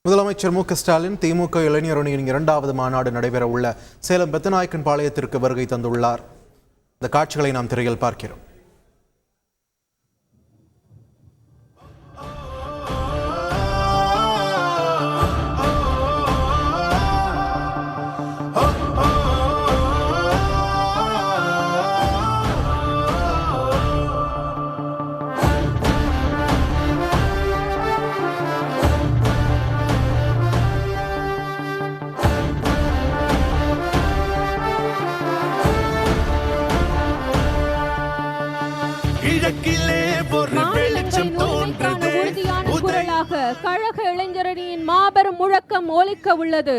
முதலமைச்சர் மு க ஸ்டாலின் திமுக இளைஞர் அணியின் இரண்டாவது மாநாடு நடைபெற உள்ள சேலம் பெத்தநாயக்கன் பாளையத்திற்கு வருகை தந்துள்ளார். இந்த காட்சிகளை நாம் திரையில் பார்க்கிறோம். குரலாக கழக இளைஞரணியின் மாபெரும் முழக்கம் ஒலிக்க உள்ளது.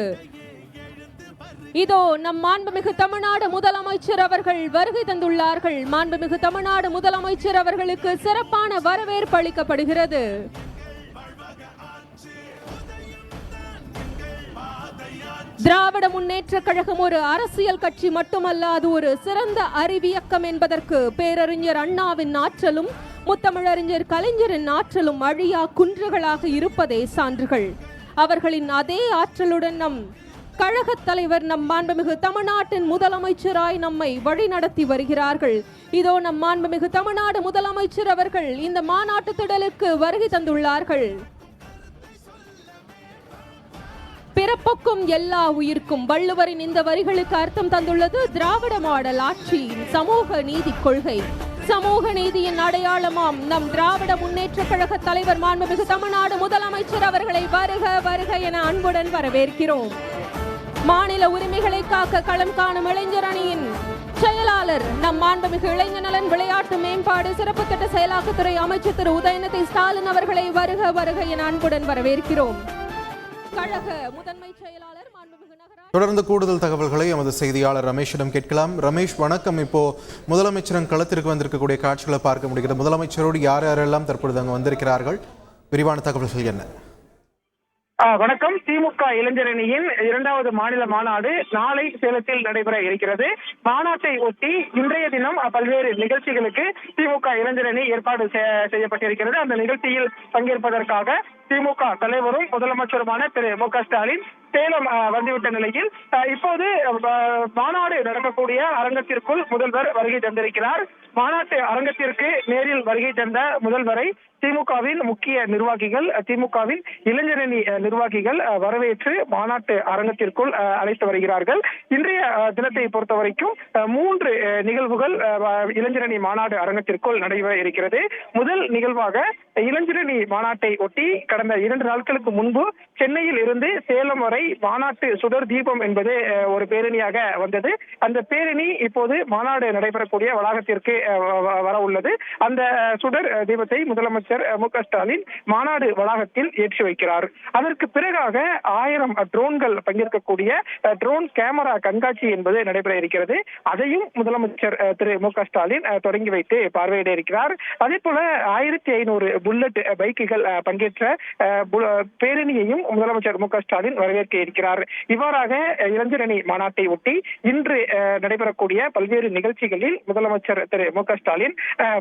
இதோ நம் மாண்புமிகு தமிழ்நாடு முதலமைச்சர் அவர்கள் வருகை தந்துள்ளார்கள். மாண்புமிகு தமிழ்நாடு முதலமைச்சர் அவர்களுக்கு சிறப்பான வரவேற்பு அளிக்கப்படுகிறது. திராவிட முன்னேற்ற கழகம் ஒரு அரசியல் கட்சி மட்டுமல்ல, அது ஒரு சிறந்த அறிவியக்கம் என்பதற்கு பேரறிஞர் அண்ணாவின் ஆற்றலும் முத்தமிழறிஞர் கலைஞரின் ஆற்றலும் அழியா குன்றுகளாக இருப்பதே சான்றுகள். அவர்களின் அதே ஆற்றலுடன் நம் கழக தலைவர் நம் மாண்புமிகு தமிழ்நாட்டின் முதலமைச்சராய் நம்மை வழிநடத்தி வருகிறார்கள். இதோ நம் மாண்புமிகு தமிழ்நாடு முதலமைச்சர் அவர்கள் இந்த மாநாட்டு திடலுக்கு வருகை தந்துள்ளார்கள். பிறப்புக்கும் எல்லா உயிர்க்கும் வள்ளுவரின் இந்த வரிகளுக்கு அர்த்தம் தந்துள்ளது திராவிட மாடல் ஆட்சியின் சமூக நீதி கொள்கை. சமூக நீதியின் அடையாளமாம் நம் திராவிட முன்னேற்ற கழக தலைவர் மாண்புமிகு தமிழ்நாடு முதலமைச்சர் அவர்களை வருக வருக என அன்புடன் வரவேற்கிறோம். மாநில உரிமைகளை காக்க களம் காணும் இளைஞர் அணியின் செயலாளர் நம் மாண்புமிகு இளைஞர் நலன் விளையாட்டு மேம்பாடு சிறப்பு திட்ட செயலாக்கத்துறை அமைச்சர் திரு உதயநிதி ஸ்டாலின் அவர்களை வருக வருக என அன்புடன் வரவேற்கிறோம். கழக முதன்மை செயலாளர் மாண்புமிகு நகராட்சி. தொடர்ந்து கூடுதல் தகவல்களை எமது செய்தியாளர் ரமேஷிடம் கேட்கலாம். ரமேஷ், வணக்கம். இப்போ முதலமைச்சரின் களத்திற்கு வந்திருக்கக்கூடிய காட்சிகளை பார்க்க முடிகிறது. முதலமைச்சரோடு யார் யாரெல்லாம் தற்பொழுது அங்கு வந்திருக்கிறார்கள்? விரிவான தகவல்கள் என்ன? வணக்கம். திமுக இளைஞரணியின் இரண்டாவது மாநில மாநாடு நாளை சேலத்தில் நடைபெற இருக்கிறது. மாநாட்டை ஒட்டி இன்றைய தினம் பல்வேறு நிகழ்ச்சிகளுக்கு திமுக இளைஞரணி ஏற்பாடு செய்யப்பட்டிருக்கிறது. அந்த நிகழ்ச்சியில் பங்கேற்பதற்காக திமுக தலைவரும் முதலமைச்சருமான திரு மு க ஸ்டாலின் சேலம் வந்துவிட்ட நிலையில் இப்போது மாநாடு நடக்கக்கூடிய அரங்கத்திற்குள் முதல்வர் வருகை தந்திருக்கிறார். மாநாட்டு அரங்கத்திற்கு நேரில் வருகை தந்த முதல்வரை திமுகவின் முக்கிய நிர்வாகிகள், திமுகவின் இளைஞரணி நிர்வாகிகள் வரவேற்று மாநாட்டு அரங்கத்திற்குள் அழைத்து வருகிறார்கள். இன்றைய தினத்தை பொறுத்த வரைக்கும் 3 நிகழ்வுகள் இளைஞரணி மாநாடு அரங்கத்திற்குள் நடைபெற இருக்கிறது. முதல் நிகழ்வாக இளைஞரணி மாநாட்டை ஒட்டி கடந்த 2 நாட்களுக்கு முன்பு சென்னையில் இருந்து சேலம் வரை மாநாட்டு சுடர் தீபம் என்பது ஒரு பேரணியாக வந்தது. அந்த பேரணி இப்போது மாநாடு நடைபெறக்கூடிய வளாகத்திற்கு வர உள்ளது. அந்த சுடர் தீபத்தை முதலமைச்சர் மு க ஸ்டாலின் மாநாடு வளாகத்தில் ஏற்றி வைக்கிறார். அதற்கு பிறகாக 1000 ட்ரோன்கள் பங்கேற்கக்கூடிய ட்ரோன் கேமரா கண்காட்சி என்பது நடைபெற இருக்கிறது. அதையும் முதலமைச்சர் திரு மு க ஸ்டாலின் தொடங்கி வைத்து பார்வையிட இருக்கிறார். அதே போல 1500 புல்லட் பைக்குகள் பங்கேற்ற பேரணியையும் முதலமைச்சர் மு க ஸ்டாலின் வரவேற்க இருக்கிறார். இவ்வாறாக இளைஞரணி மாநாட்டை ஒட்டி இன்று நடைபெறக்கூடிய பல்வேறு நிகழ்ச்சிகளில் முதலமைச்சர் திரு மு க ஸ்டாலின்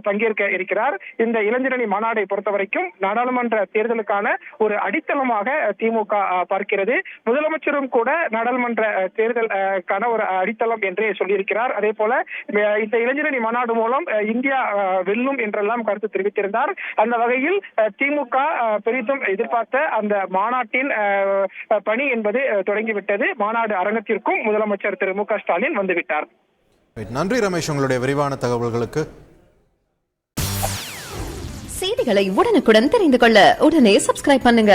பங்கேற்க இருக்கிறார். இந்த இளைஞரணி மாநாட்டை பொறுத்த வரைக்கும் நாடாளுமன்ற தேர்தலுக்கான ஒரு அடித்தளமாக திமுக பார்க்கிறது. முதலமைச்சரும் கூட நாடாளுமன்ற தேர்தலுக்கான ஒரு அடித்தளம் என்றே சொல்லியிருக்கிறார். அதே போல இந்த இளைஞரணி மாநாடு மூலம் இந்தியா வெல்லும் என்றெல்லாம் கருத்து தெரிவித்திருந்தார். அந்த வகையில் திமுக பெரிதும் எதிர்பார்த்த அந்த மாநாட்டின் பணி என்பது தொடங்கிவிட்டது. மாநாடு அரங்கத்திற்கும் முதலமைச்சர் திரு மு க ஸ்டாலின் வந்துவிட்டார். நன்றி ரமேஷ், உங்களுடைய விரிவான தகவல்களுக்கு. செய்திகளை உடனுக்குடன் தெரிந்து கொள்ள உடனே சப்ஸ்கிரைப் பண்ணுங்க.